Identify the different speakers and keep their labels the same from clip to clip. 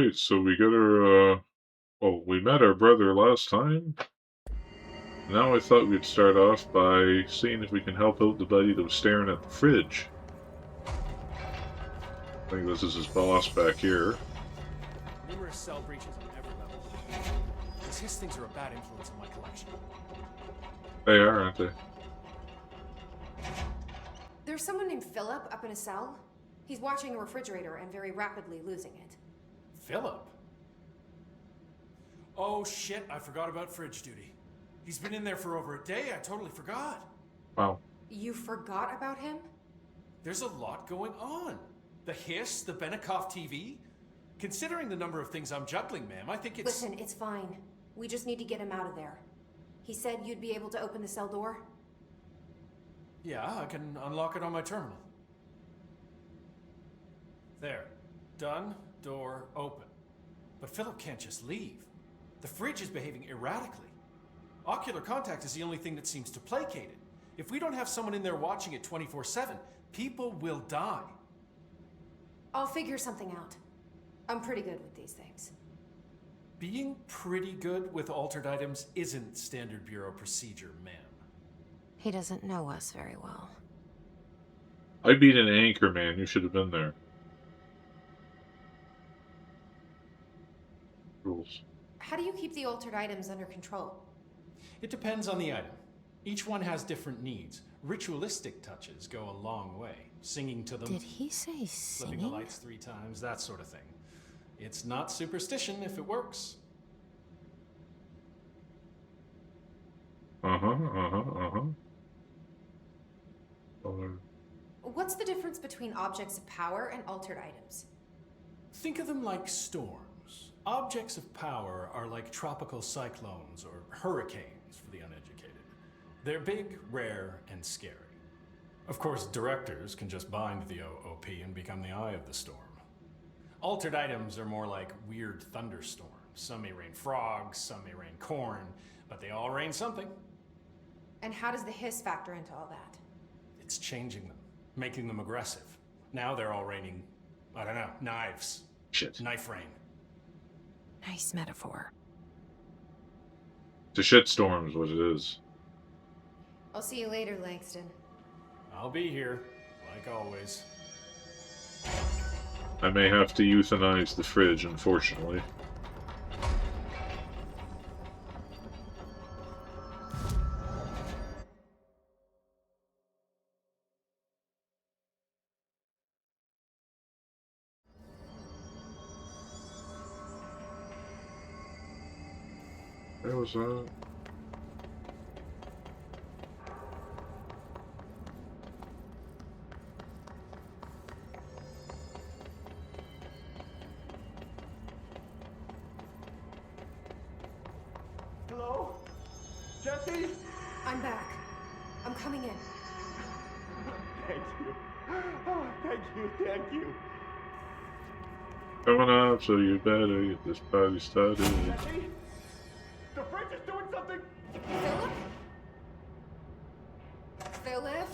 Speaker 1: Alright, so we got our, well, we met our brother last time. Now I thought we'd start off by seeing if we can help out the buddy that was staring at the fridge. I think this is his boss back here.
Speaker 2: Numerous cell breaches on every level. His things are a bad influence on my collection.
Speaker 1: They are, aren't they?
Speaker 3: There's someone named Philip up in a cell. He's watching a refrigerator and very rapidly losing it.
Speaker 2: Philip? Oh shit, I forgot about fridge duty. He's been in there for over a day, I totally forgot.
Speaker 1: Wow.
Speaker 3: You forgot about him?
Speaker 2: There's a lot going on. The hiss, the Benikoff TV. Considering the number of things I'm juggling, ma'am, I think it's...
Speaker 3: Listen, it's fine. We just need to get him out of there. He said you'd be able to open the cell door?
Speaker 2: Yeah, I can unlock it on my terminal. There. Done. Door open. But Philip can't just leave. The fridge is behaving erratically. Ocular contact is the only thing that seems to placate it. If we don't have someone in there watching it 24/7, people will die.
Speaker 3: I'll figure something out. I'm pretty good with these things.
Speaker 2: Being pretty good with altered items isn't standard bureau procedure, ma'am.
Speaker 3: He doesn't know us very well.
Speaker 1: I beat an anchor man. You should have been there. Rules.
Speaker 3: How do you keep the altered items under control?
Speaker 2: It depends on the item. Each one has different needs. Ritualistic touches go a long way. Singing to them.
Speaker 3: Did he say
Speaker 2: Flipping the
Speaker 3: singing?
Speaker 2: lights 3 times, that sort of thing. It's not superstition if it works.
Speaker 3: What's the difference between objects of power and altered items?
Speaker 2: Think of them like storms. Objects of power are like tropical cyclones or hurricanes for the uneducated. They're big, rare, and scary. Of course, directors can just bind the OOP and become the eye of the storm. Altered items are more like weird thunderstorms. Some may rain frogs, some may rain corn, but they all rain something.
Speaker 3: And how does the hiss factor into all that?
Speaker 2: It's changing them, making them aggressive. Now they're all raining, I don't know, knives.
Speaker 1: Shit.
Speaker 2: Knife rain.
Speaker 3: Nice metaphor.
Speaker 1: It's a shitstorm is what it is.
Speaker 3: I'll see you later, Langston.
Speaker 2: I'll be here, like always.
Speaker 1: I may have to euthanize the fridge, unfortunately. Where was that?
Speaker 4: Hello? Jesse?
Speaker 3: I'm back. I'm coming in.
Speaker 4: Thank you. Oh, thank you.
Speaker 1: Coming up, so you better get this party started.
Speaker 4: Jesse? The fridge is doing something!
Speaker 3: Philip? Philip?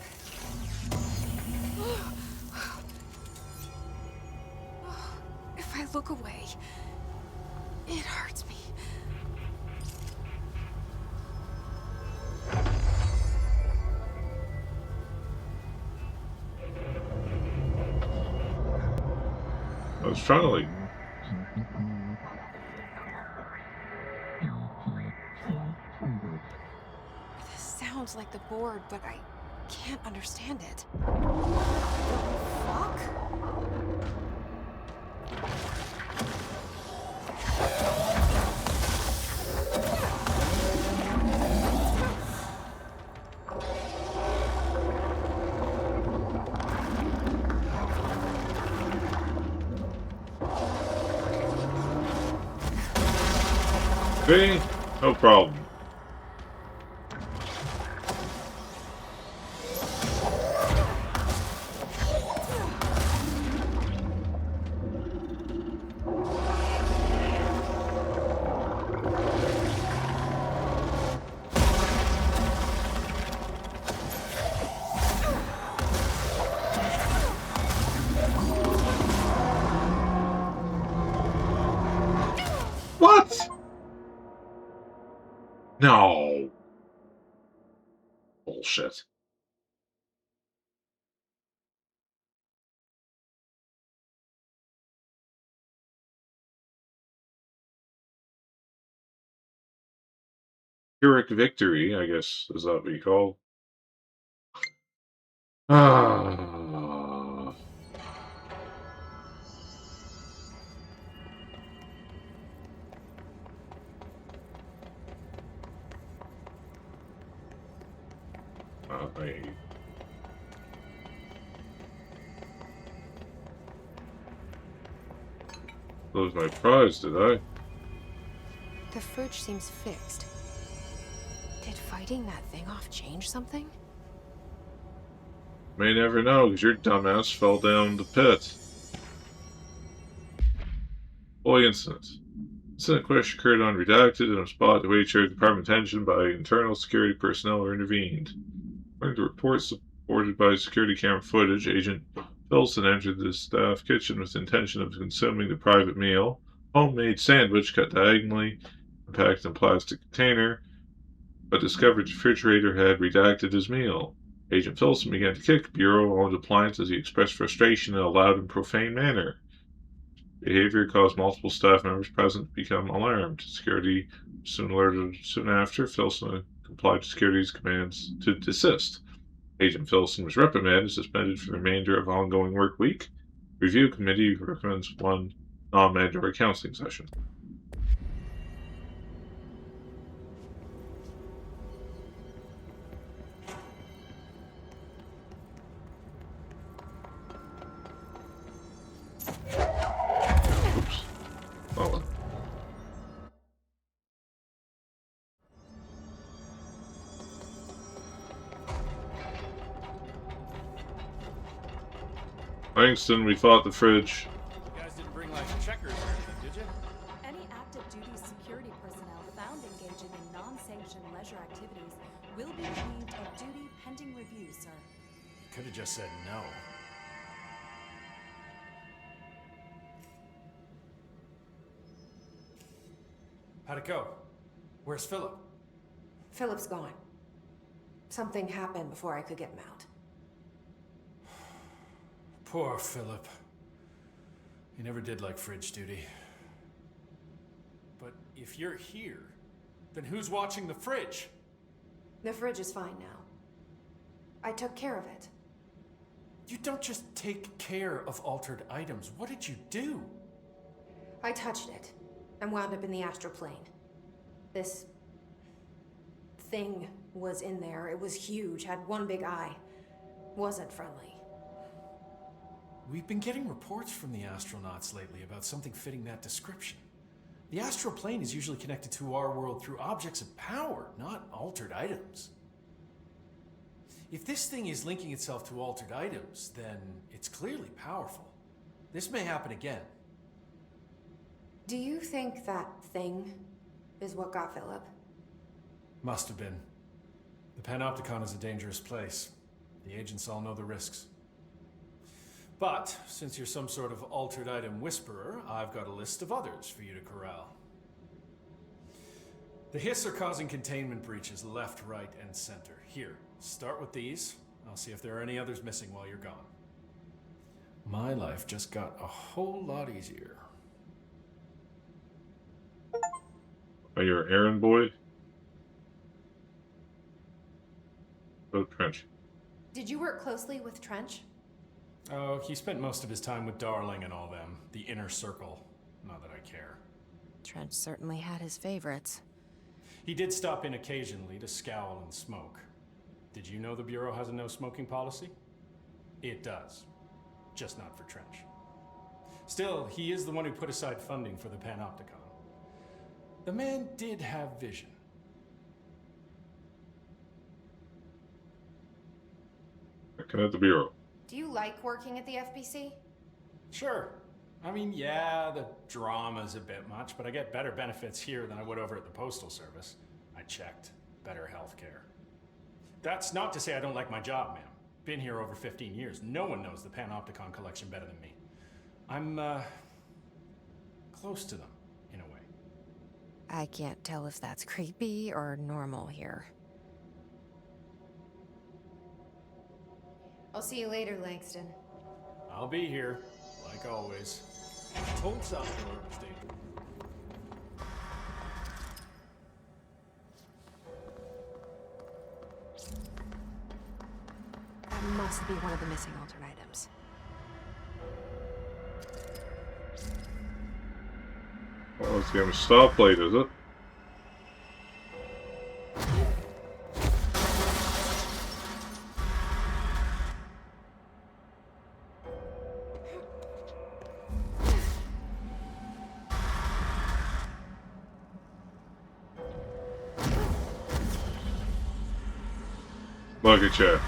Speaker 3: If I look away, it hurts me.
Speaker 1: I was trying to, like...
Speaker 3: This sounds like the board, but I can't understand it. Fuck?
Speaker 1: Okay, no problem. No. Bullshit. Pyrrhic victory, I guess, is that what you call? Ah. I lose my prize, did I?
Speaker 3: The fridge seems fixed. Did fighting that thing off change something?
Speaker 1: May never know, because your dumbass fell down the pit. Boy incident. Incident question occurred unredacted and was brought to HR department attention by internal security personnel who intervened. According to reports supported by security camera footage, Agent Filson entered the staff kitchen with the intention of consuming the private meal. Homemade sandwich cut diagonally and packed in a plastic container, but discovered the refrigerator had redacted his meal. Agent Filson began to kick Bureau-owned appliance as he expressed frustration in a loud and profane manner. Behavior caused multiple staff members present to become alarmed. Security soon alerted. Soon after, Filson complied to security's commands to desist. Agent Filson was reprimanded and suspended for the remainder of the ongoing work week. Review committee recommends one non-mandatory counseling session. Oops. Oh well. Langston, we fought the fridge.
Speaker 2: You guys didn't bring like checkers or anything, did you?
Speaker 5: Any active duty security personnel found engaging in non-sanctioned leisure activities will be relieved of duty pending review, sir.
Speaker 2: You could have just said no. How'd it go? Where's Philip?
Speaker 3: Philip's gone. Something happened before I could get him out.
Speaker 2: Poor Philip. He never did like fridge duty. But if you're here, then who's watching the fridge?
Speaker 3: The fridge is fine now. I took care of it.
Speaker 2: You don't just take care of altered items. What did you do?
Speaker 3: I touched it and wound up in the astral plane. This thing was in there. It was huge, had one big eye. Wasn't friendly.
Speaker 2: We've been getting reports from the astronauts lately about something fitting that description. The astral plane is usually connected to our world through objects of power, not altered items. If this thing is linking itself to altered items, then it's clearly powerful. This may happen again.
Speaker 3: Do you think that thing is what got Philip?
Speaker 2: Must have been. The Panopticon is a dangerous place. The agents all know the risks. But, since you're some sort of altered item whisperer, I've got a list of others for you to corral. The Hiss are causing containment breaches left, right, and center. Here, start with these. I'll see if there are any others missing while you're gone. My life just got a whole lot easier.
Speaker 1: Are you an errand boy? Go to Trench.
Speaker 3: Did you work closely with Trench?
Speaker 2: Oh, he spent most of his time with Darling and all them. The inner circle. Not that I care.
Speaker 5: Trench certainly had his favorites.
Speaker 2: He did stop in occasionally to scowl and smoke. Did you know the Bureau has a no smoking policy? It does. Just not for Trench. Still, he is the one who put aside funding for the Panopticon. The man did have vision.
Speaker 1: Working at the Bureau.
Speaker 3: Do you like working at the FBC?
Speaker 2: Sure. I mean, yeah, the drama's a bit much, but I get better benefits here than I would over at the Postal Service. I checked. Better healthcare. That's not to say I don't like my job, ma'am. Been here over 15 years. No one knows the Panopticon collection better than me. I'm, close to them, in a way.
Speaker 3: I can't tell if that's creepy or normal here. I'll see you later, Langston.
Speaker 2: I'll be here, like always. Told Salvador it was dangerous.
Speaker 3: That must be one of the missing altar items.
Speaker 1: Oh, it's getting a stoplight, is it? Look at you.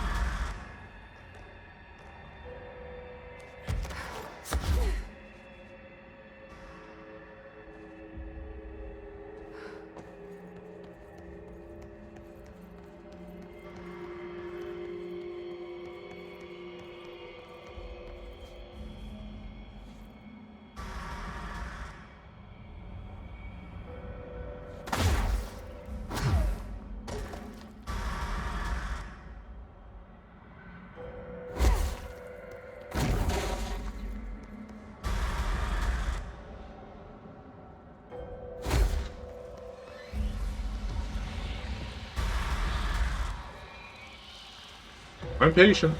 Speaker 1: I'm patient.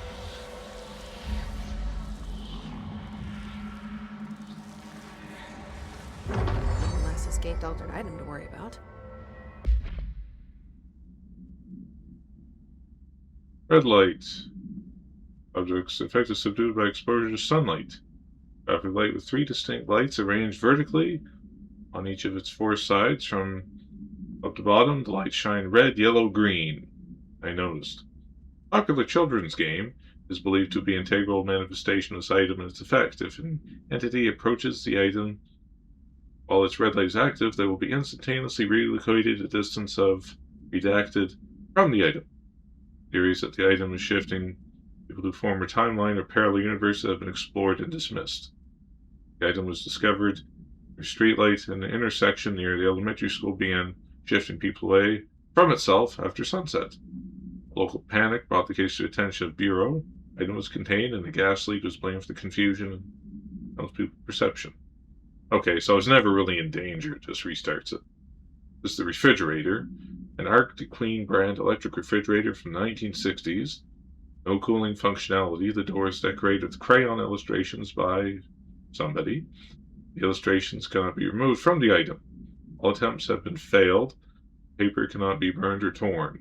Speaker 3: One less escaped altered item to worry about.
Speaker 1: Red light. Objects affected subdued by exposure to sunlight. Traffic light with 3 distinct lights arranged vertically on each of its 4 sides from up to bottom. The lights shine red, yellow, green. I noticed. Popular children's game is believed to be an integral manifestation of this item and its effect. If an entity approaches the item while its red light is active, they will be instantaneously relocated a distance of redacted from the item. Theories that the item is shifting people to former timeline or parallel universe have been explored and dismissed. The item was discovered near a streetlight in an intersection near the elementary school began shifting people away from itself after sunset. Local panic brought the case to the attention of Bureau. The item was contained and the gas leak was blamed for the confusion and townspeople perception. Okay, so it's never really in danger, it just restarts it. This is the refrigerator, an Arctic Clean brand electric refrigerator from the 1960s. No cooling functionality. The door is decorated with crayon illustrations by somebody. The illustrations cannot be removed from the item. All attempts have been failed. Paper cannot be burned or torn.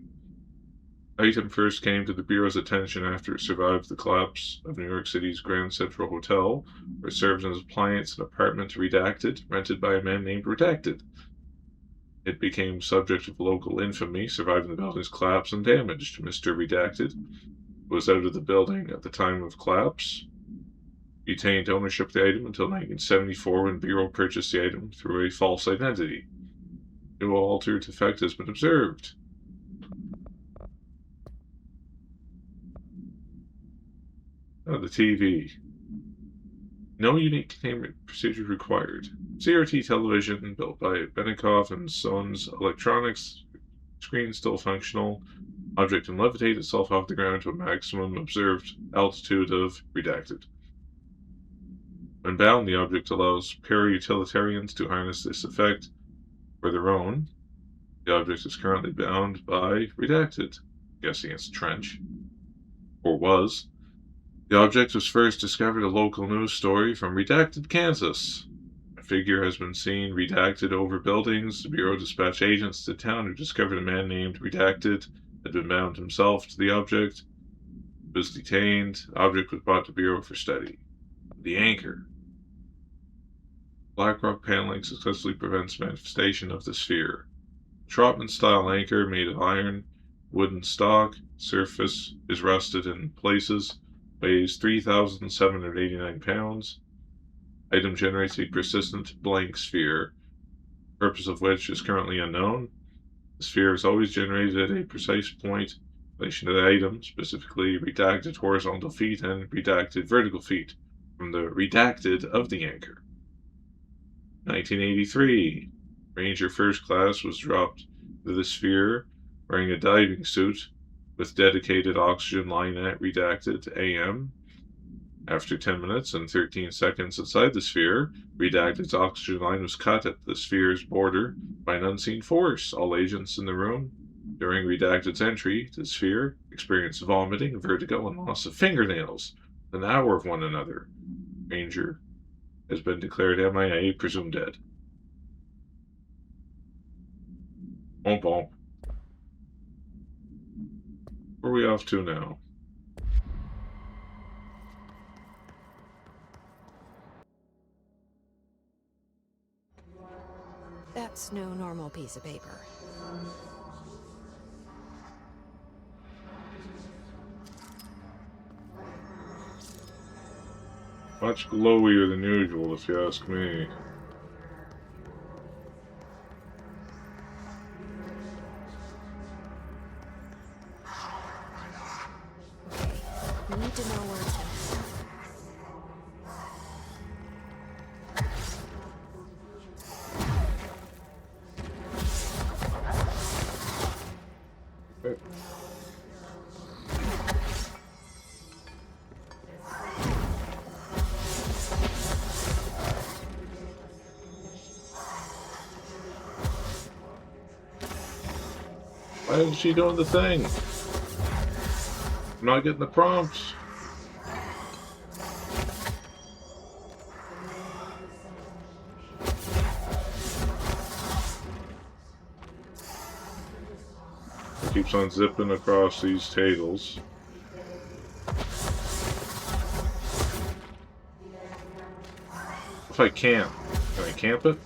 Speaker 1: The item first came to the Bureau's attention after it survived the collapse of New York City's Grand Central Hotel, where it served as an appliance in an apartment Redacted, rented by a man named Redacted. It became subject of local infamy, surviving the building's collapse and damage. Mr. Redacted was out of the building at the time of collapse. He retained ownership of the item until 1974 when Bureau purchased the item through a false identity. No altered effect has been observed. The TV. No unique containment procedure required. CRT television built by Benikoff and Sons Electronics. Screen still functional. Object can levitate itself off the ground to a maximum observed altitude of Redacted. When bound, the object allows para-utilitarians to harness this effect for their own. The object is currently bound by Redacted. Guessing it's Trench. Or was. The object was first discovered a local news story from Redacted, Kansas. A figure has been seen redacted over buildings. The Bureau dispatched agents to town who discovered a man named Redacted had been bound himself to the object. He was detained. The object was brought to Bureau for study. The anchor. Blackrock paneling successfully prevents manifestation of the sphere. Trotman-style anchor made of iron, wooden stock. Surface is rusted in places. Weighs 3,789 pounds. Item generates a persistent blank sphere, the purpose of which is currently unknown. The sphere is always generated at a precise point in relation to the item, specifically redacted horizontal feet and redacted vertical feet, from the redacted of the anchor. 1983. Ranger First Class was dropped to the sphere wearing a diving suit with dedicated oxygen line at redacted AM. After 10 minutes and 13 seconds inside the sphere, Redacted's oxygen line was cut at the sphere's border by an unseen force. All agents in the room during Redacted's entry to the sphere experienced vomiting, vertigo, and loss of fingernails within an hour of one another. Ranger has been declared MIA, presumed dead. Womp womp. Where are we off to now?
Speaker 3: That's no normal piece of paper.
Speaker 1: Much glowier than usual, if you ask me.
Speaker 3: We need to know where it's going.
Speaker 1: Why isn't she doing the thing? I'm not getting the prompts. It keeps on zipping across these tables. If I camp, can I camp it?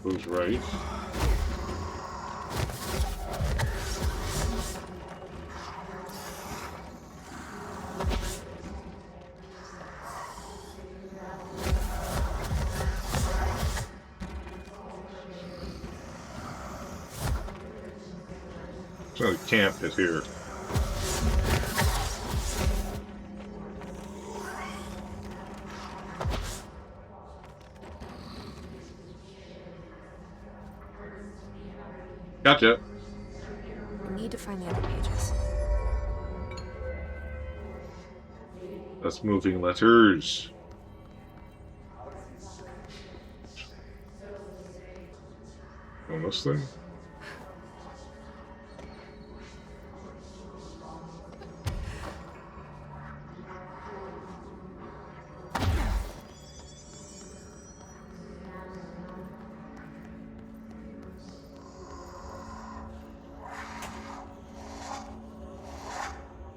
Speaker 1: Who's right? So the camp is here. Gotcha.
Speaker 3: We need to find the other pages.
Speaker 1: That's moving letters. On this thing?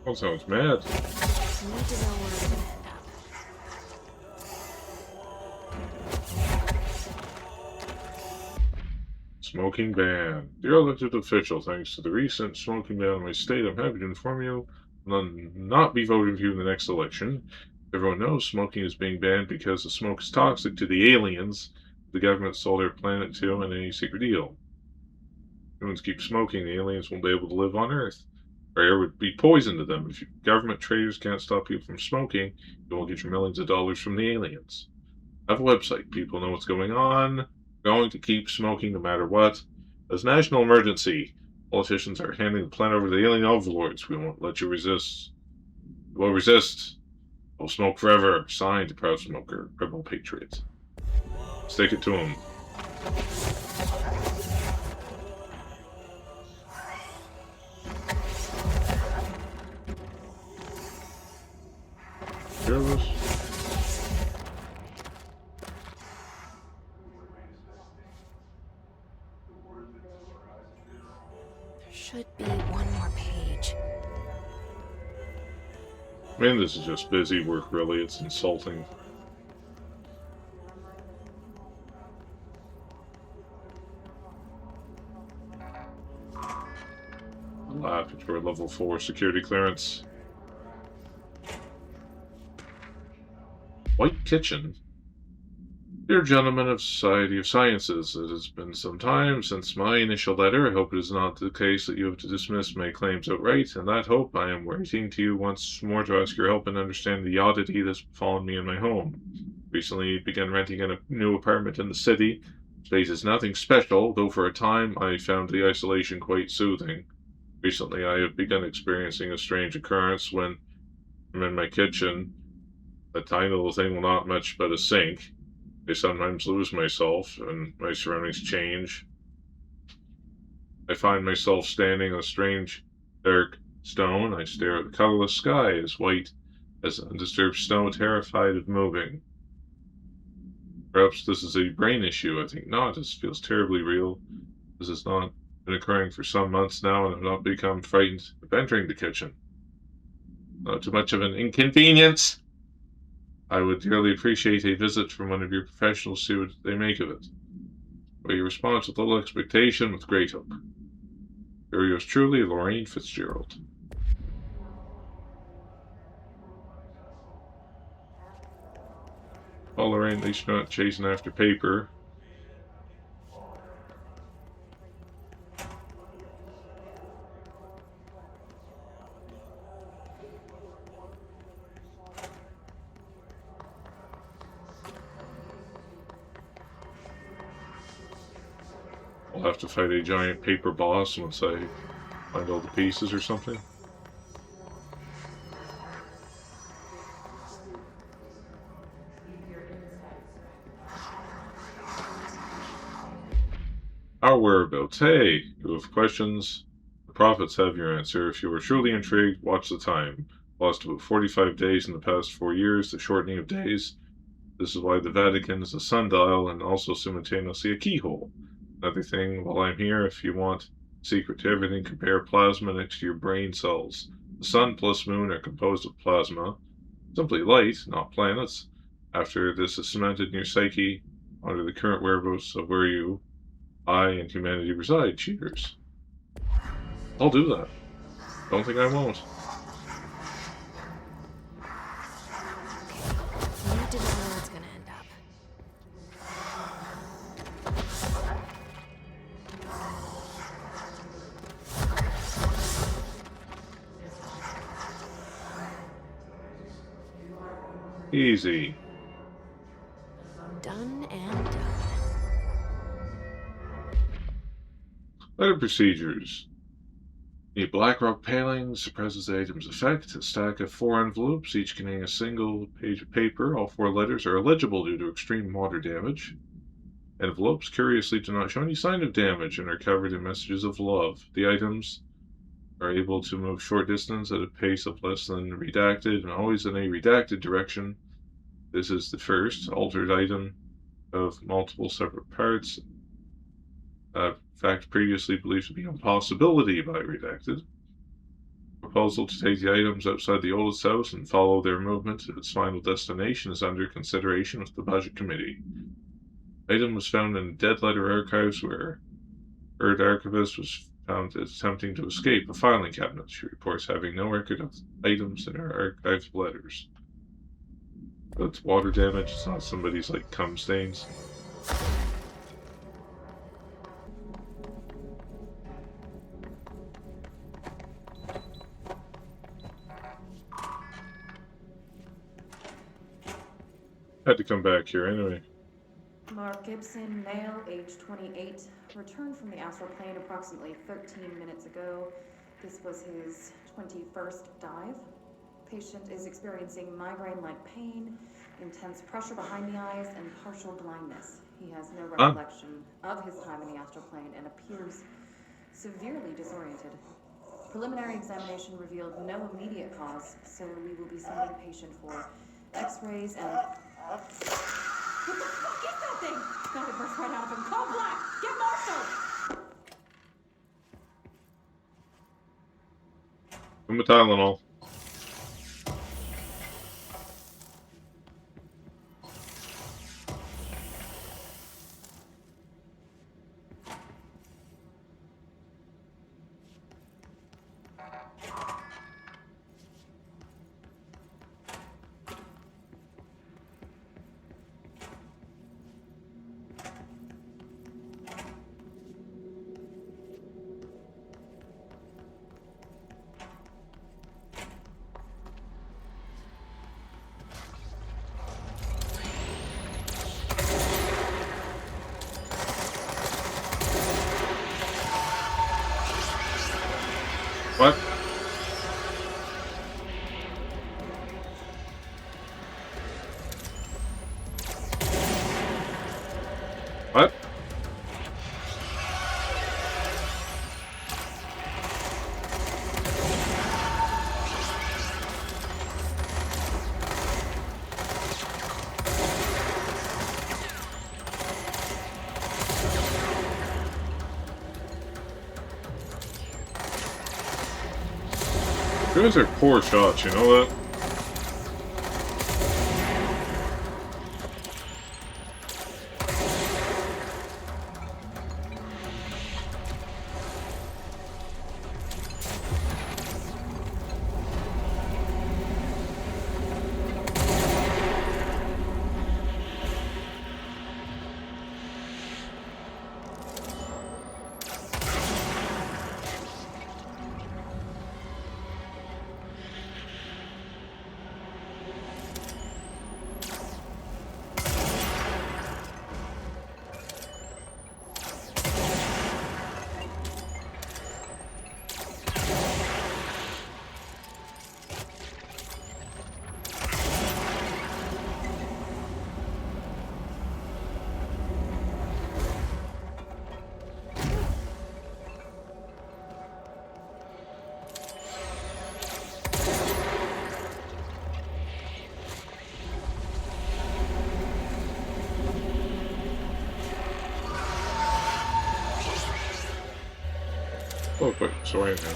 Speaker 1: That sounds mad.
Speaker 3: We need to know where it's going to end up.
Speaker 1: Smoking ban. Dear elected official, thanks to the recent smoking ban in my state, I'm happy to inform you I'll not be voting for you in the next election. Everyone knows smoking is being banned because the smoke is toxic to the aliens the government sold their planet to in a secret deal. If humans keep smoking, the aliens won't be able to live on Earth. Our air would be poison to them. If government traders can't stop people from smoking, you won't get your millions of dollars from the aliens. I have a website. People know what's going on. Going to keep smoking no matter what. As national emergency, politicians are handing the planet over to the alien overlords. We won't let you resist. We will resist. We'll smoke forever. Signed, proud smoker, rebel patriot. Stick it to him. Careless.
Speaker 3: There should be one more page.
Speaker 1: I mean, this is just busy work, really. It's insulting. Laugh for a level 4 security clearance. White kitchen. Dear gentlemen of Society of Sciences, it has been some time since my initial letter. I hope it is not the case that you have to dismiss my claims outright. In that hope, I am writing to you once more to ask your help in understanding the oddity that's befallen me in my home. Recently began renting a new apartment in the city. Space is nothing special, though for a time I found the isolation quite soothing. Recently, I have begun experiencing a strange occurrence when I'm in my kitchen. A tiny little thing, well, not much but a sink. I sometimes lose myself, and my surroundings change. I find myself standing on a strange, dark stone. I stare at the colorless sky, as white as undisturbed snow, terrified of moving. Perhaps this is a brain issue. I think not. This feels terribly real. This has not been occurring for some months now, and I've not become frightened of entering the kitchen. Not too much of an inconvenience. I would dearly appreciate a visit from one of your professionals to see what they make of it. By your response with little expectation, with great hope. Yours truly, Lorraine Fitzgerald. Well, Lorraine, at least you're not chasing after paper. I'll have to fight a giant paper boss once I find all the pieces or something. Our whereabouts. Hey, you have questions? The prophets have your answer. If you are truly intrigued, watch the time. Lost about 45 days in the past 4 years, the shortening of days. This is why the Vatican is a sundial and also simultaneously a keyhole. Another thing, while I'm here, if you want secret to everything, compare plasma next to your brain cells. The sun plus moon are composed of plasma, simply light, not planets. After this is cemented in your psyche, under the current whereabouts of where I and humanity reside. Cheers. I'll do that. Don't think I won't.
Speaker 3: You didn't know where it's gonna end up.
Speaker 1: Easy.
Speaker 3: Done and done.
Speaker 1: Letter procedures. A black rock paling suppresses the item's effect. A stack of 4 envelopes, each containing a single page of paper. All 4 letters are illegible due to extreme water damage. Envelopes, curiously, do not show any sign of damage and are covered in messages of love. The items are able to move short distance at a pace of less than redacted and always in a redacted direction. This is the first altered item of multiple separate parts. Fact previously believed to be an impossibility by redacted. Proposal to take the items outside the oldest house and follow their movement to its final destination is under consideration with the budget committee. Item was found in dead letter archives where Earth archivist was found attempting to escape a filing cabinet. She reports having no record of items in her archived letters. But it's water damage, it's not somebody's like cum stains. Had to come back here anyway.
Speaker 6: Mark Gibson, male, age 28, returned from the astral plane approximately 13 minutes ago. This was his 21st dive. Patient is experiencing migraine-like pain, intense pressure behind the eyes, and partial blindness. He has no recollection of his time in the astral plane and appears severely disoriented. Preliminary examination revealed no immediate cause, so we will be sending patient for x-rays and... What the fuck is that thing? Thought it burst right out of him. Call Black! Get Marshall!
Speaker 1: Give him a Tylenol. What? You guys are poor shots, you know that? Oh, quick, sorry, man.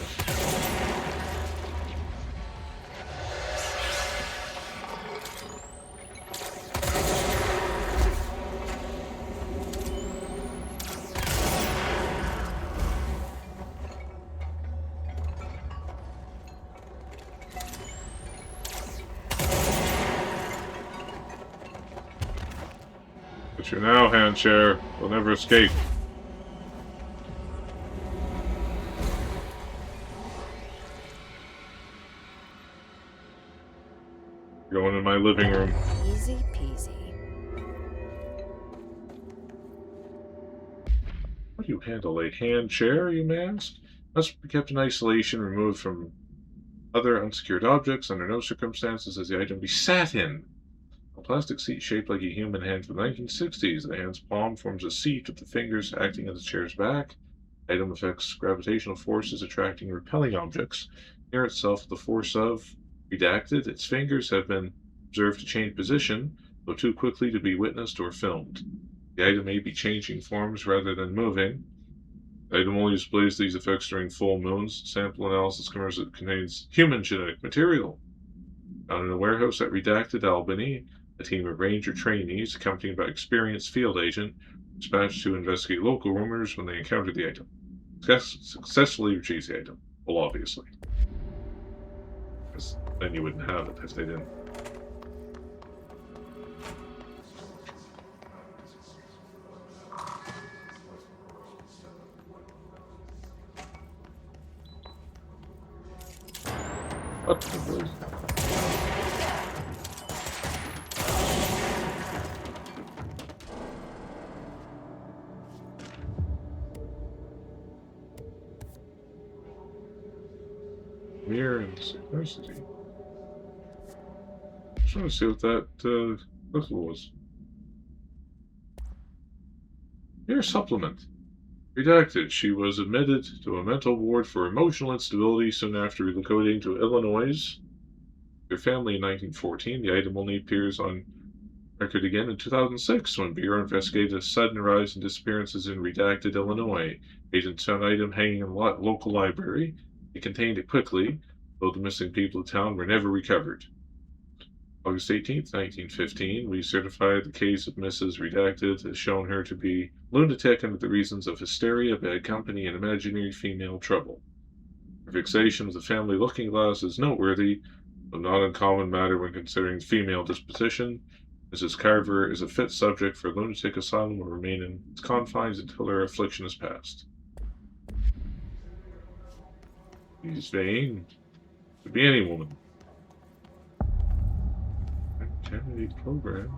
Speaker 1: But you now, hand chair, will never escape. Going in my living room.
Speaker 5: Easy peasy.
Speaker 1: How do you handle a hand chair, you may ask? Must be kept in isolation, removed from other unsecured objects under no circumstances as the item be sat in. A plastic seat shaped like a human hand from the 1960s. The hand's palm forms a seat with the fingers acting as the chair's back. The item affects gravitational forces attracting and repelling objects near itself with the force of redacted. Its fingers have been observed to change position, though too quickly to be witnessed or filmed. The item may be changing forms rather than moving. The item only displays these effects during full moons. Sample analysis confirms it contains human genetic material. Found in a warehouse at Redacted, Albany, a team of ranger trainees, accompanied by experienced field agent, dispatched to investigate local rumors when they encountered the item. Successfully retrieved the item. Well, obviously. Because then you wouldn't have it if they didn't. What the blue? Mirror and synchronicity. Just want to see what that puzzle was. Mirror supplement. Redacted. She was admitted to a mental ward for emotional instability soon after relocating to Illinois. Her family in 1914. The item only appears on record again in 2006 when Bureau investigated a sudden rise in disappearances in Redacted, Illinois. Agents found an item hanging in a local library. They contained it quickly, though the missing people of town were never recovered. August 18th, 1915, we certified the case of Mrs. Redacted has shown her to be lunatic under the reasons of hysteria, bad company, and imaginary female trouble. Her fixation with the family looking glass is noteworthy, but not uncommon matter when considering female disposition. Mrs. Carver is a fit subject for a lunatic asylum and will remain in its confines until her affliction is past. She's vain. Could be any woman. Candidate program.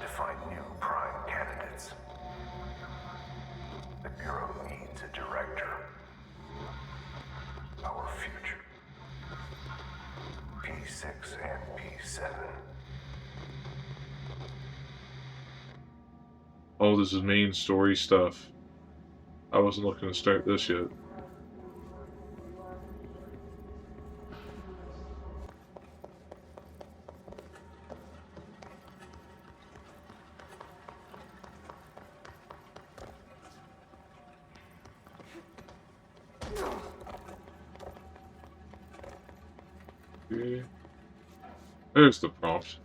Speaker 7: Define new prime candidates. The Bureau needs a director. Our future. P6 and P7.
Speaker 1: Oh, this is main story stuff. I wasn't looking to start this yet. Okay. There's the prompt.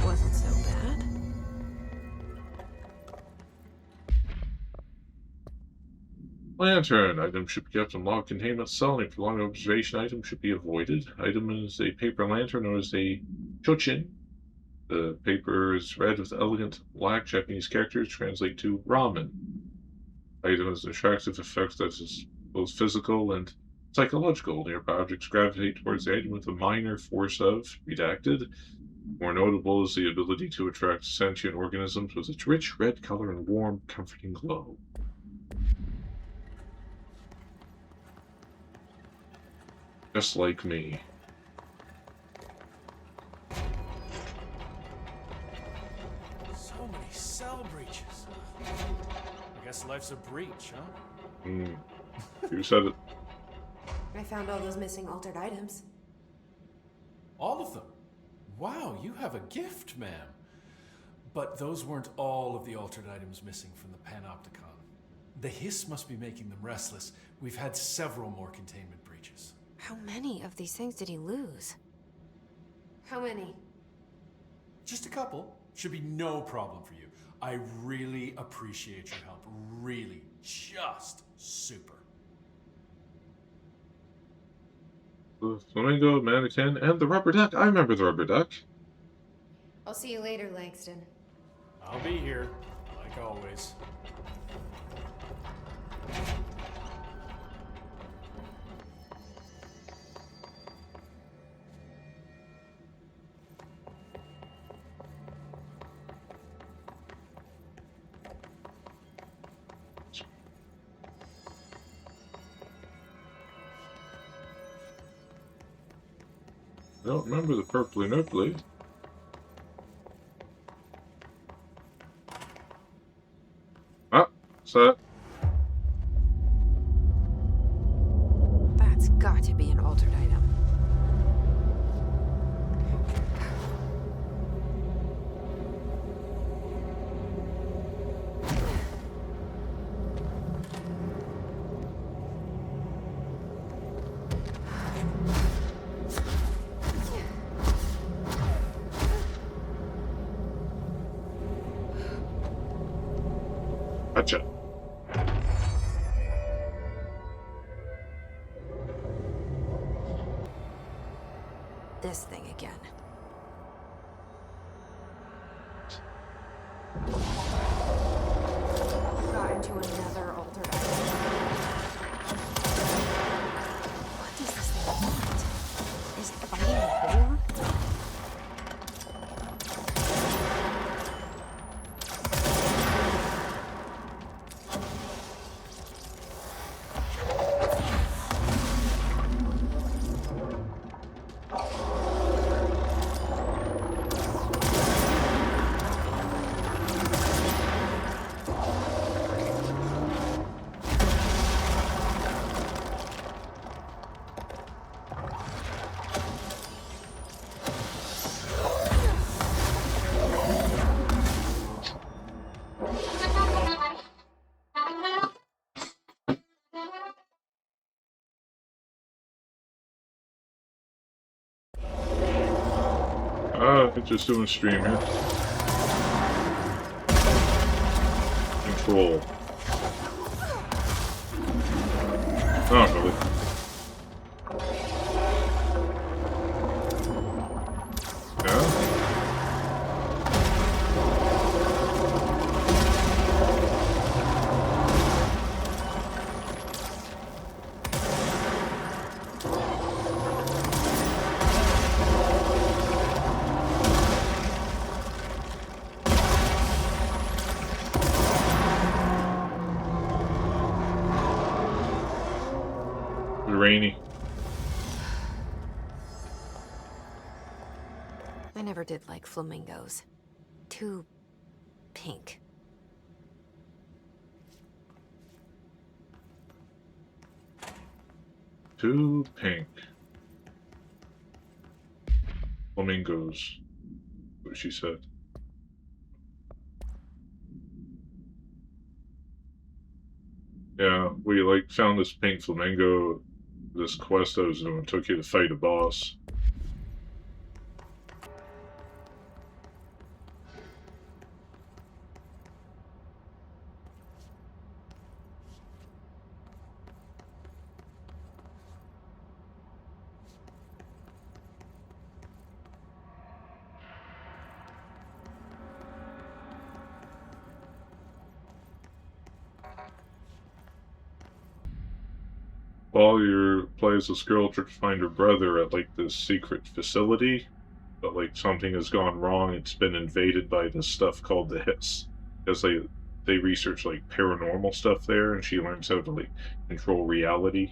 Speaker 3: Wasn't so bad.
Speaker 1: Lantern. Item should be kept in locked containment cell. Any prolonged observation item should be avoided. Item is a paper lantern known as a chochin. The paper is red with elegant black Japanese characters translate to ramen. Item has an attractive effect that is both physical and psychological. Nearby objects gravitate towards the item with a minor force of redacted. More notable is the ability to attract sentient organisms with its rich red color and warm, comforting glow. Just like me.
Speaker 2: So many cell breaches. I guess life's a breach, huh?
Speaker 1: You said it.
Speaker 3: I found all those missing altered items.
Speaker 2: All of them? Wow, you have a gift, ma'am. But those weren't all of the altered items missing from the Panopticon. The hiss must be making them restless. We've had several more containment breaches.
Speaker 8: How many of these things did he lose?
Speaker 3: How many?
Speaker 2: Just a couple. Should be no problem for you. I really appreciate your help. Really. Just super.
Speaker 1: The flamingo, mannequin, and the rubber duck. I remember the rubber duck.
Speaker 3: I'll see you later, Langston.
Speaker 2: I'll be here, like always.
Speaker 1: I don't remember the purpley nurpley. Ah, set.
Speaker 8: That's got to be an altered item.
Speaker 1: Gotcha.
Speaker 8: This thing again.
Speaker 3: Got into another altered item.
Speaker 8: What does this thing want? Is it fighting a horde?
Speaker 1: Just doing stream here. Control. Not really. Yeah?
Speaker 8: I
Speaker 3: never did like flamingos. Too pink.
Speaker 1: Too pink. Flamingos. What she said. Yeah, we like found this pink flamingo, this quest I was doing, took you to fight a boss. While you play as this girl trying to find her brother at like this secret facility, but like something has gone wrong. It's been invaded by this stuff called the Hiss, because they research like paranormal stuff there, and she learns how to like control reality.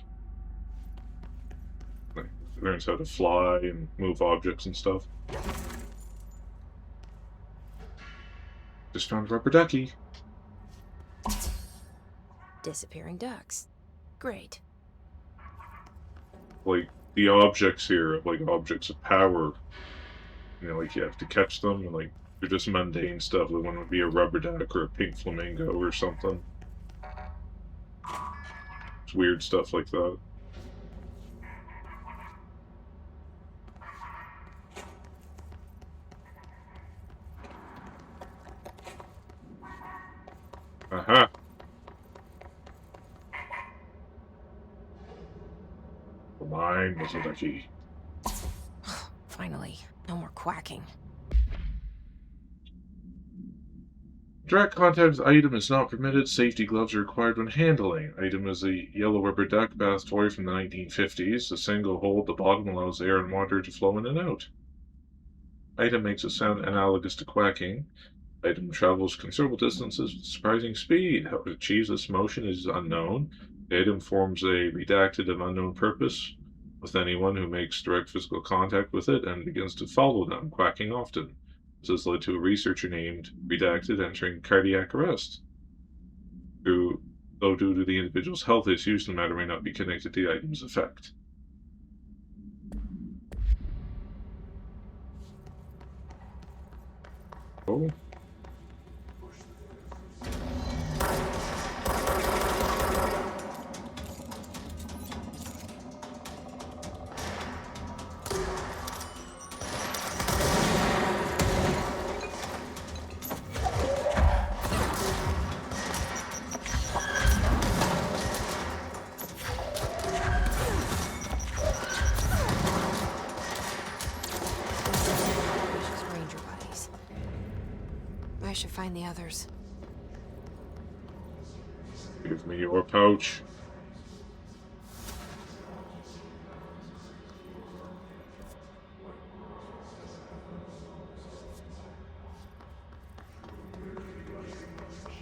Speaker 1: Like, learns how to fly and move objects and stuff. Just found a rubber ducky.
Speaker 3: Disappearing ducks. Great.
Speaker 1: Like the objects here, like objects of power. You know, like you have to catch them, and like they're just mundane stuff. Like one would be a rubber duck or a pink flamingo or something. It's weird stuff like that. Aha! Mine was a ducky.
Speaker 3: Finally, no more quacking.
Speaker 1: Direct contact with item is not permitted. Safety gloves are required when handling. Item is a yellow rubber duck bath toy from the 1950s. A single hole at the bottom allows air and water to flow in and out. Item makes a sound analogous to quacking. Item travels considerable distances with surprising speed. How it achieves this motion is unknown. The item forms a redacted of unknown purpose with anyone who makes direct physical contact with it and begins to follow them, quacking often. This has led to a researcher named Redacted entering cardiac arrest. Though due to the individual's health issues, the matter may not be connected to the item's effect. Oh.
Speaker 3: I should find the others.
Speaker 1: Give me your pouch.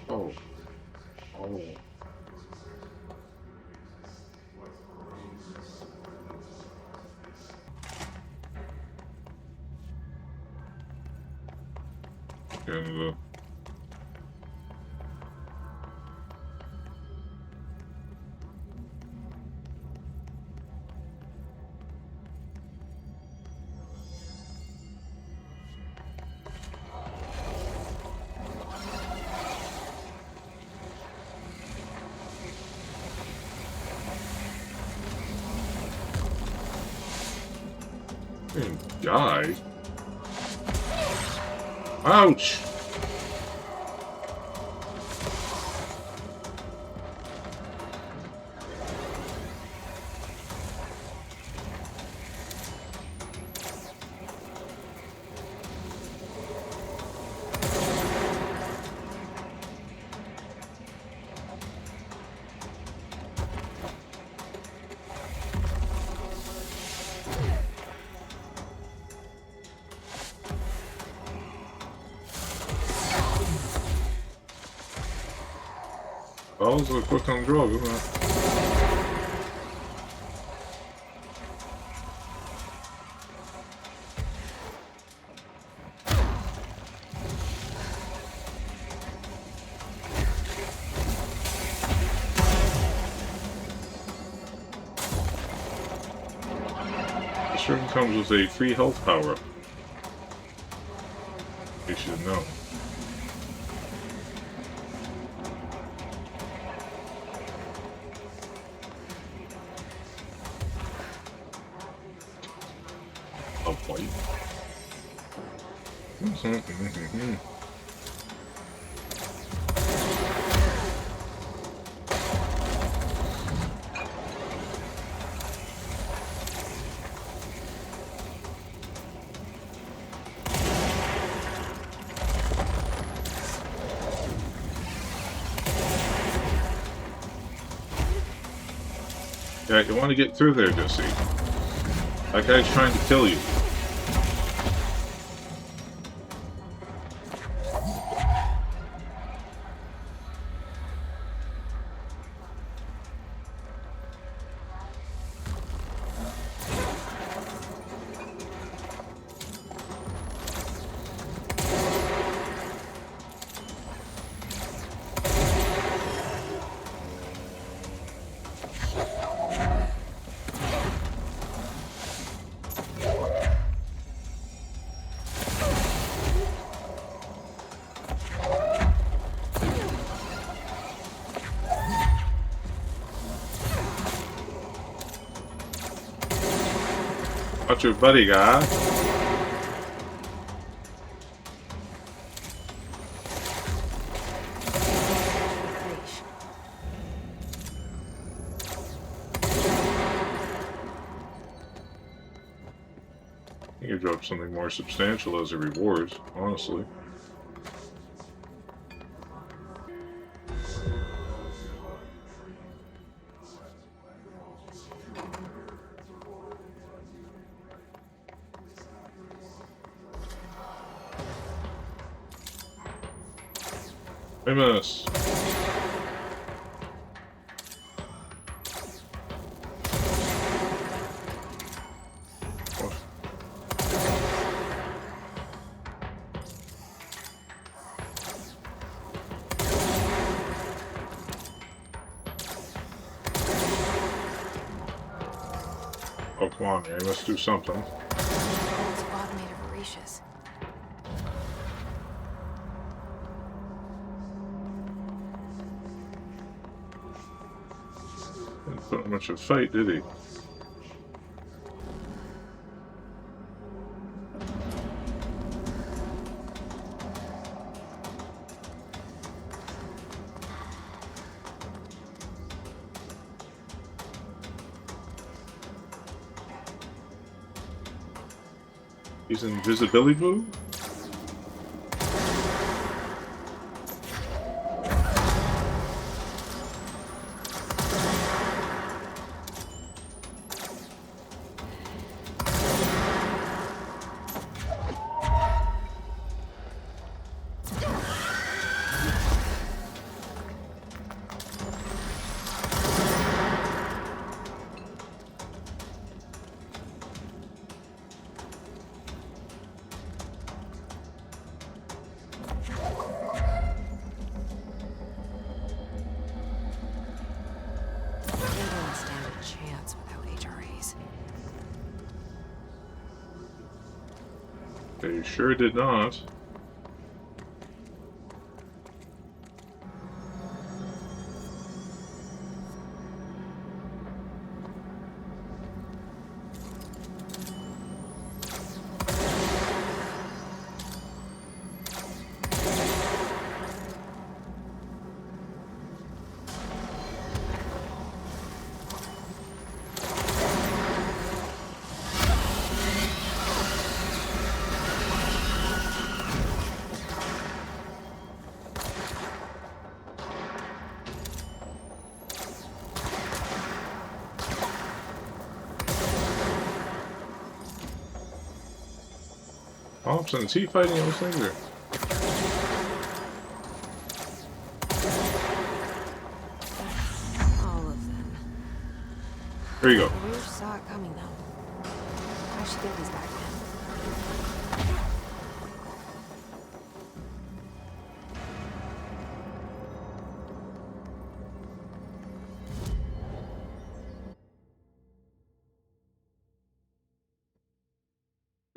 Speaker 1: Oh. Oh. Canada. Didn't die. Ouch! That was a quick on draw, isn't it? This room comes with a free health power-up. You should know. Oh boy. Yeah, you want to get through there, Jesse. That guy's trying to kill you. What's your buddy, guy? You could drop something more substantial as a reward, honestly. Famous. What? Oh, come on, man. You must do something.
Speaker 8: Squad made of Arish's.
Speaker 1: Didn't put much of a fight, did he? He's invisibility move?
Speaker 8: They don't stand a chance without HRAs.
Speaker 1: They sure did not. Thompson, is he fighting those things or?
Speaker 8: All of them.
Speaker 1: There you go.
Speaker 8: Arish saw it coming, though. I should get these back then.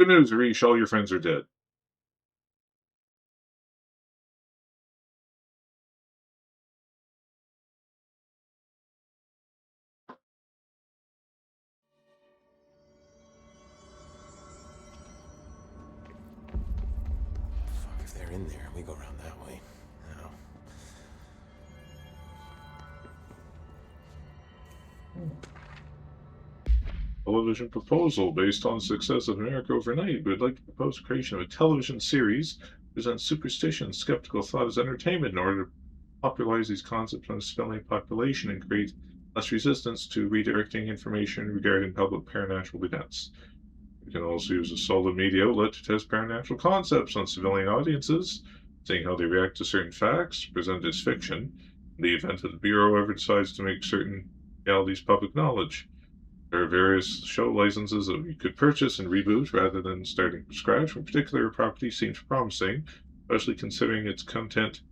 Speaker 1: Good news, Arish, all your friends are dead.
Speaker 9: Fuck if they're in there, we go around that way. No.
Speaker 1: Television proposal based on the success of America Overnight. We would like to propose the creation of a television series that presents superstition, skeptical thought as entertainment in order to popularize these concepts on a spelling population and create less resistance to redirecting information regarding public paranormal events. We can also use a solid media outlet to test paranormal concepts on civilian audiences, seeing how they react to certain facts presented as fiction, in the event that the Bureau ever decides to make certain realities public knowledge. There are various show licenses that we could purchase and reboot rather than starting from scratch when a particular property seems promising, especially considering its content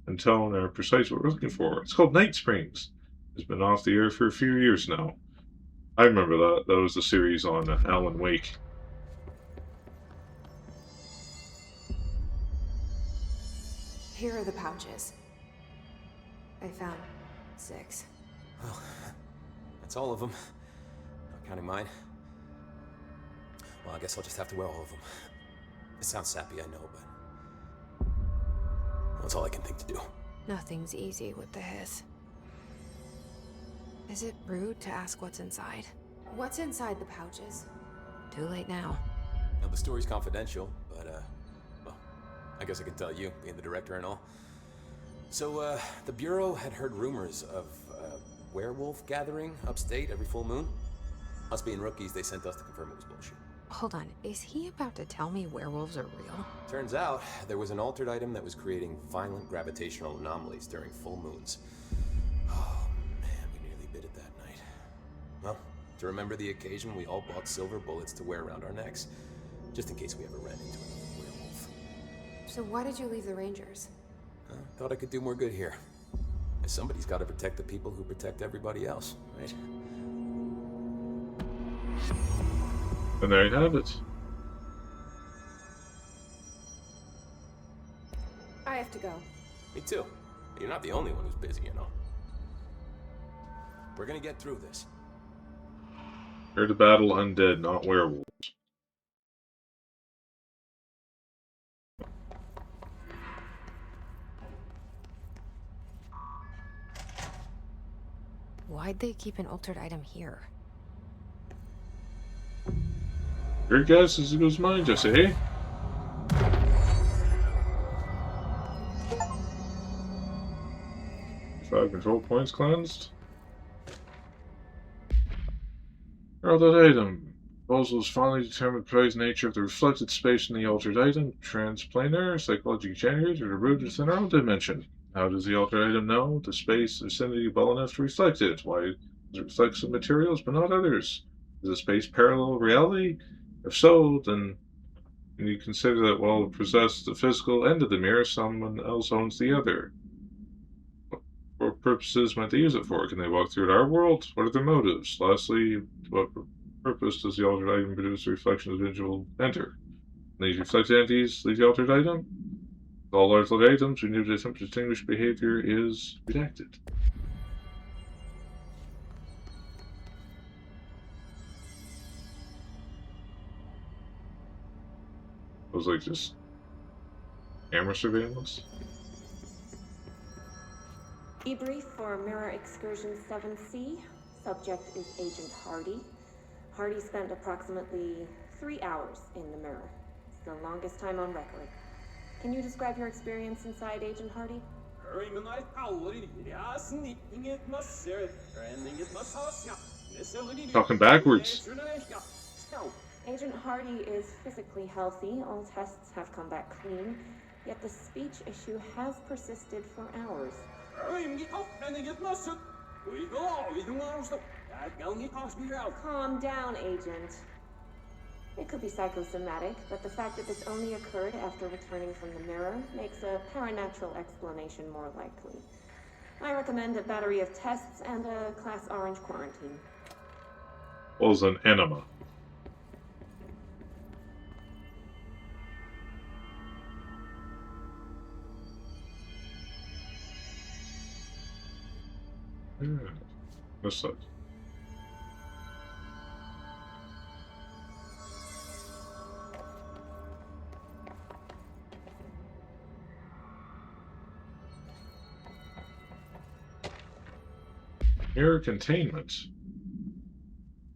Speaker 1: and tone are precise what we're looking for. It's called Night Springs. It's been off the air for a few years now. I remember that. That was the series on Alan Wake.
Speaker 3: Here are the pouches. I found 6.
Speaker 9: Well, that's all of them. Not counting mine. Well, I guess I'll just have to wear all of them. It sounds sappy, I know, but that's all I can think to do.
Speaker 3: Nothing's easy with the hiss. Is it rude to ask what's inside? What's inside the pouches? Too late now.
Speaker 9: Now, the story's confidential, but, well, I guess I can tell you, being the director and all. So, the Bureau had heard rumors of a werewolf gathering upstate every full moon. Us being rookies, they sent us to confirm it was bullshit.
Speaker 3: Hold on, is he about to tell me werewolves are real?
Speaker 9: Turns out, there was an altered item that was creating violent gravitational anomalies during full moons. Oh, man, we nearly bit it that night. Well, to remember the occasion, we all bought silver bullets to wear around our necks, just in case we ever ran into another werewolf.
Speaker 3: So why did you leave the Rangers?
Speaker 9: Thought I could do more good here. Somebody's got to protect the people who protect everybody else, right?
Speaker 1: And there you have it.
Speaker 3: I have to go.
Speaker 9: Me too. You're not the only one who's busy, you know. We're gonna get through this.
Speaker 1: Here to battle undead, not werewolves.
Speaker 3: Why'd they keep an altered item here?
Speaker 1: Your guess as good as mine, Jesse, hey? Five control points cleansed. Altered item. Proposal is finally determined the precise nature of the reflected space in the altered item. Transplanar, psychology generated, or rooted within our own dimension. How does the altered item know the space vicinity well enough to reflect it? Why does it reflect some materials but not others? Is the space parallel reality? If so, then you consider that while it possesses the physical end of the mirror, someone else owns the other. What purposes might they use it for? Can they walk through our world? What are their motives? Lastly, what purpose does the altered item produce a reflection of the individual enter? Can these reflected entities leave the altered item? With all altered items, we need to attempt to distinguish behavior is redacted. It was like just camera surveillance.
Speaker 10: Debrief for Mirror Excursion 7C. Subject is Agent Hardy. Hardy spent approximately 3 hours in the mirror. It's the longest time on record. Can you describe your experience inside, Agent Hardy?
Speaker 1: Talking backwards.
Speaker 10: Agent Hardy is physically healthy. All tests have come back clean. Yet the speech issue has persisted for hours. Calm down, Agent. It could be psychosomatic, but the fact that this only occurred after returning from the mirror makes a paranatural explanation more likely. I recommend a battery of tests and a Class Orange quarantine.
Speaker 1: Was an enema. Yeah. This side. Mirror containment.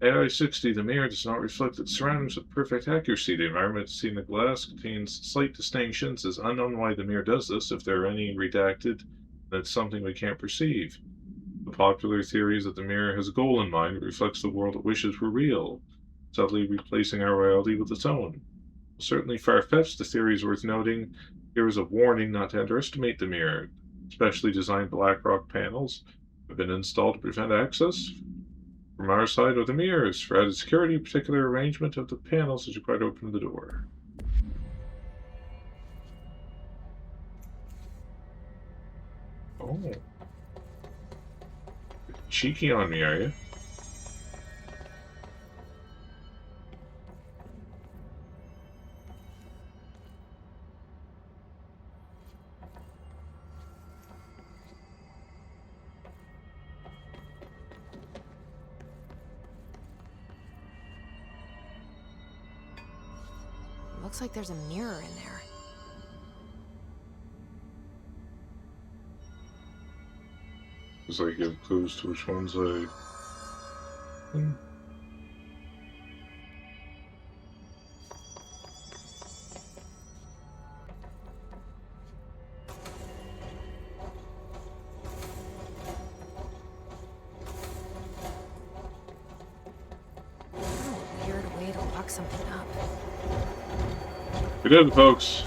Speaker 1: AI-60, the mirror does not reflect its surroundings with perfect accuracy. The environment seen in the glass contains slight distinctions. It's unknown why the mirror does this. If there are any redacted, that's something we can't perceive. The popular theory is that the mirror has a goal in mind. It reflects the world it wishes were real, subtly replacing our reality with its own. Certainly far-fetched, the theory is worth noting. Here is a warning not to underestimate the mirror. Specially designed BlackRock panels have been installed to prevent access from our side of the mirrors. For added security, a particular arrangement of the panels is required to open the door. Oh. Cheeky on me, are you?
Speaker 3: Looks like there's a mirror in there.
Speaker 1: Does I give clues to which ones I...
Speaker 3: Weird way to lock something up.
Speaker 1: We did it, folks.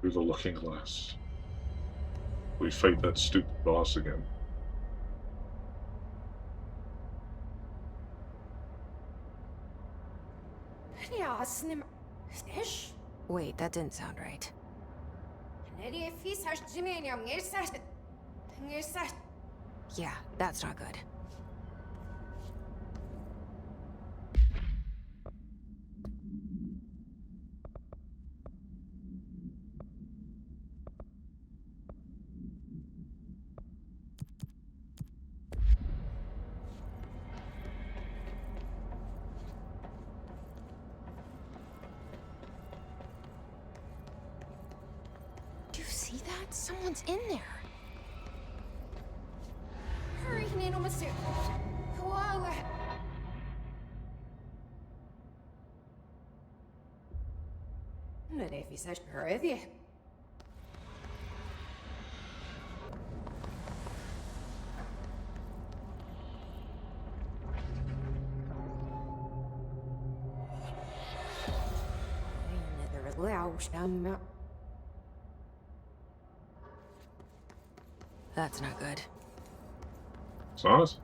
Speaker 1: Through the looking glass. We fight that stupid boss again.
Speaker 3: Wait, that didn't sound right. Yeah, that's not good. Do you see that? Someone's in there. Hurry, Nino Masu. That's not good.
Speaker 1: Saw us?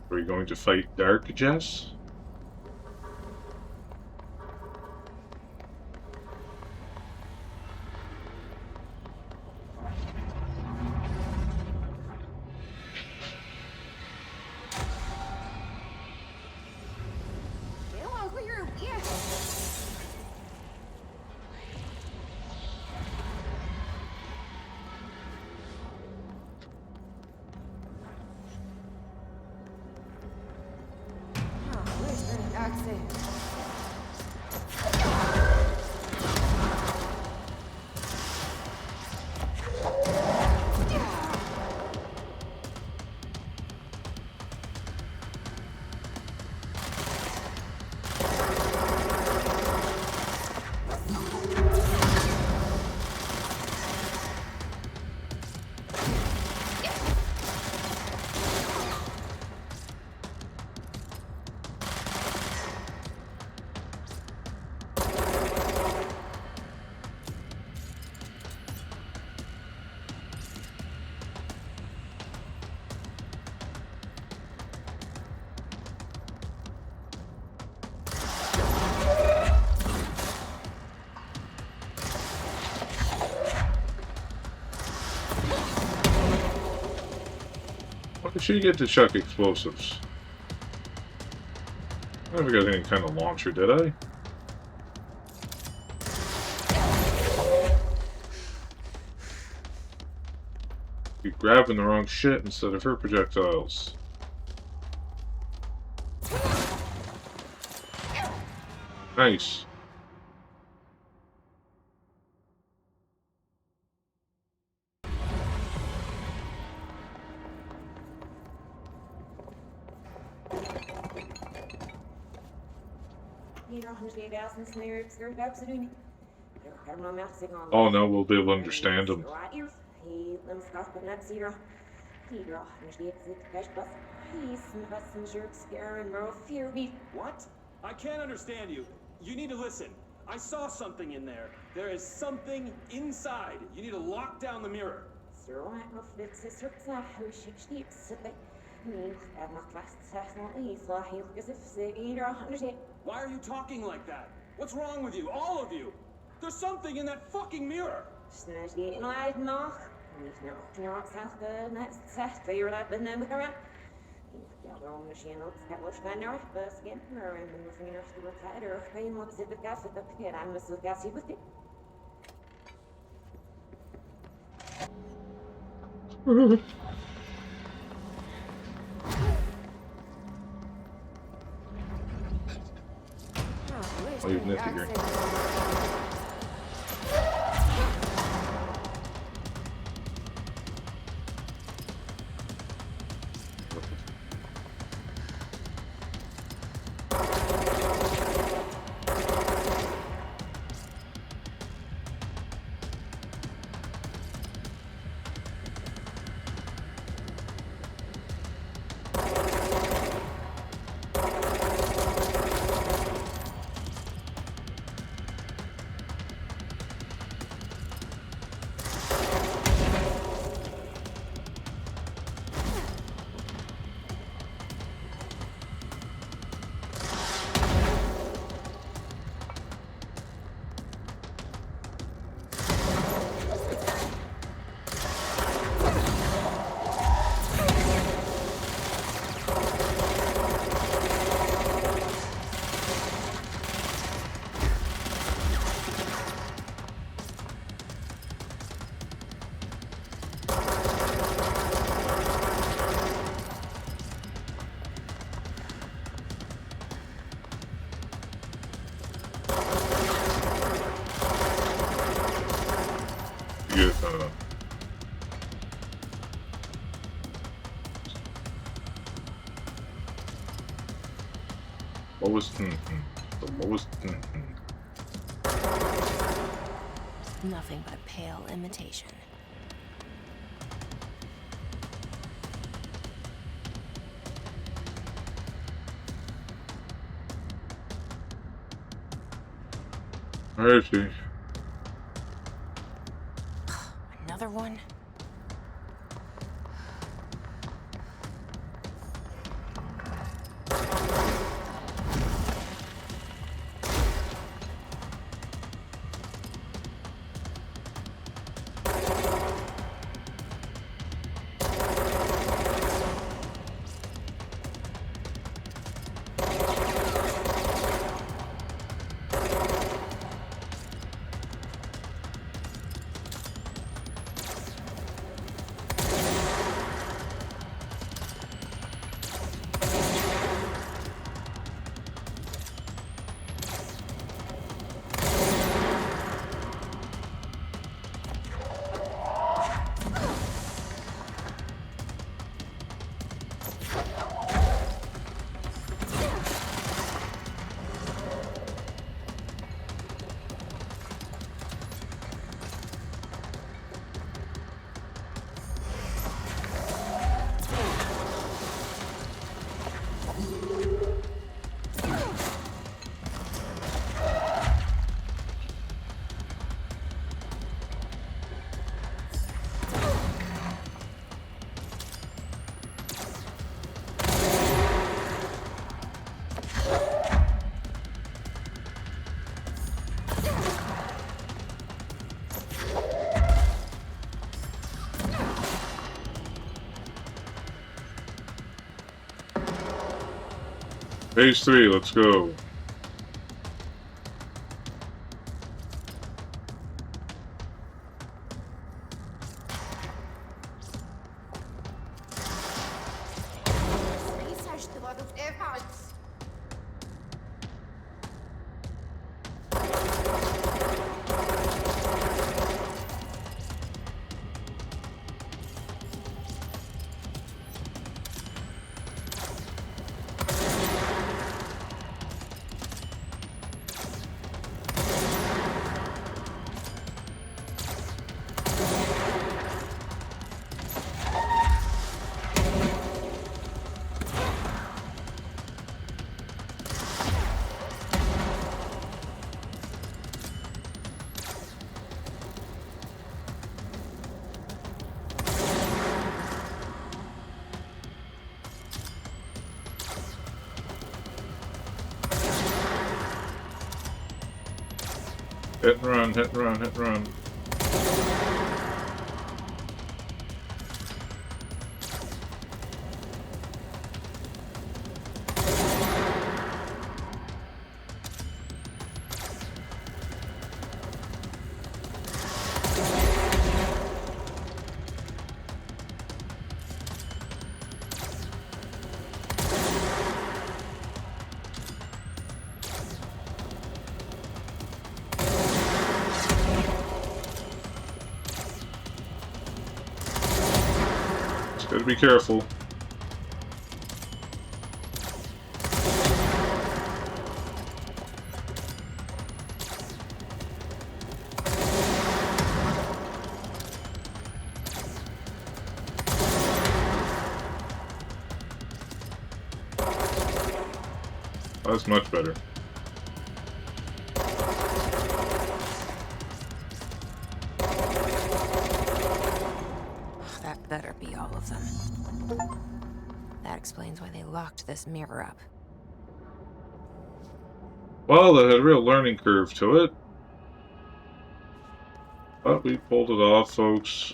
Speaker 1: Are you going to fight Dark, Jess? Why did she get to chuck explosives? I never got any kind of launcher, did I? You're grabbing the wrong shit instead of her projectiles. Nice. Oh no, we'll be able to understand them.
Speaker 4: What? I can't understand you. You need to listen. I saw something in there. There is something inside. You need to lock down the mirror. Why are you talking like that? What's wrong with you? All of you! There's something in that fucking mirror!
Speaker 1: I'll leave Nifty here. Lowest, the lowest.
Speaker 8: Nothing but a pale imitation.
Speaker 1: I see.
Speaker 8: Another one?
Speaker 1: Phase 3, let's go. Hit and run, hit and run, hit and run. Gotta be careful. That's much better.
Speaker 3: That better be all of them. That explains why they locked this mirror up.
Speaker 1: Well, that had a real learning curve to it. But we pulled it off, folks.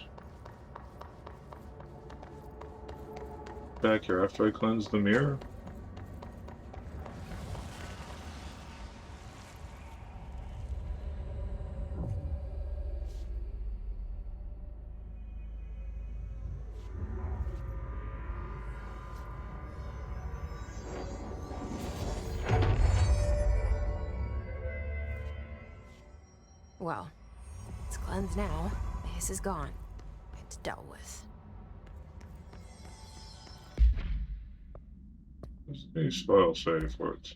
Speaker 1: Back here after I cleanse the mirror.
Speaker 3: Well, it's cleansed now. The hiss is gone. It's dealt with.
Speaker 1: There's a spell save for it.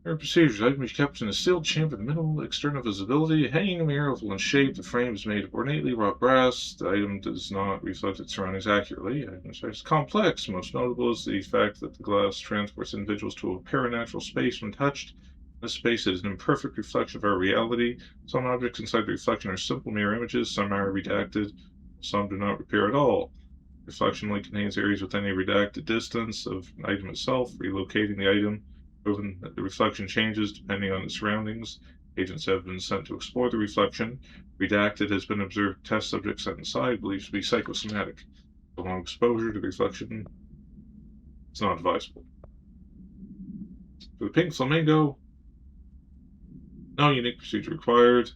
Speaker 1: Mirror procedures. Item is kept in a sealed chamber with minimal external visibility. Hanging a mirror oval in shape. The frame is made of ornately wrought brass. The item does not reflect its surroundings accurately. The item is complex. Most notable is the fact that the glass transports individuals to a paranatural space when touched. This space is an imperfect reflection of our reality. Some objects inside the reflection are simple mirror images. Some are redacted. Some do not appear at all. Reflection only contains areas within a redacted distance of an item itself. Relocating the item, proving that the reflection changes depending on the surroundings. Agents have been sent to explore the reflection. Redacted has been observed test subject sent inside, believed to be psychosomatic. Prolonged exposure to the reflection is not advisable. For the pink flamingo, no unique procedure required.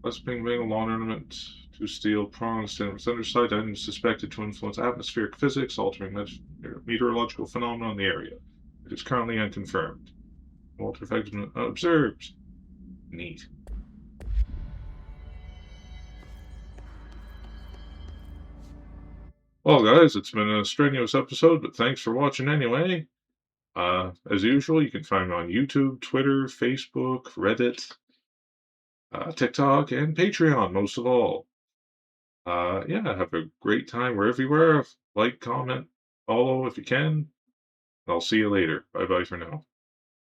Speaker 1: Less pink flamingo, lawn ornament, 2 steel prongs, stand with underside. Item suspected to influence atmospheric physics, altering meteorological phenomena in the area. It is currently unconfirmed. Multiple effect has been observed. Neat. Well, guys, it's been a strenuous episode, but thanks for watching anyway. As usual, you can find me on YouTube, Twitter, Facebook, Reddit, TikTok, and Patreon, most of all. Yeah, have a great time wherever you are. Like, comment, follow if you can. I'll see you later. Bye-bye for now.